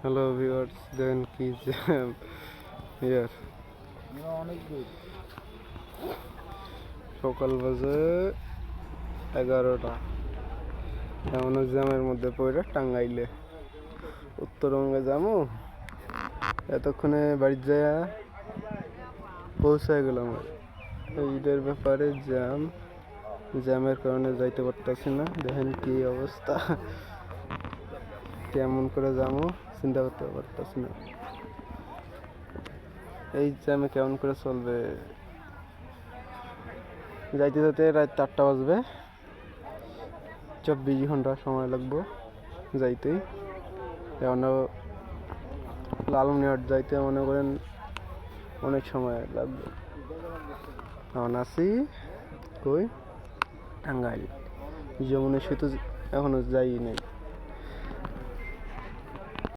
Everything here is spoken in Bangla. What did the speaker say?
হ্যালো ভিউয়ার্স, দেখেন কি জ্যাম ইয়ার। সকাল বাজে 11টা, এমনও জ্যামের মধ্যে পড়ে টাঙ্গাইলে উত্তরবঙ্গে যাবো। এতক্ষণে বাড়ির যাইয়া পৌঁছায় গেলাম। এইটার ব্যাপারে জ্যামের কারণে যাইতে পারতেছি না। দেখেন কি অবস্থা, কেমন করে যাবো চিন্তা করতে পারতেছি না। এই জ্যামে কেমন করে চলবে। যাইতে যেতে রাত 4টা বাজবে, 24 ঘন্টা সময় লাগবে যাইতেই। এখন লালমনিরহাট যাইতে মনে করেন অনেক সময় লাগবে। এখন আছি কই, টাঙ্গাইল। যমুনা সেতু এখনো যাই নাই।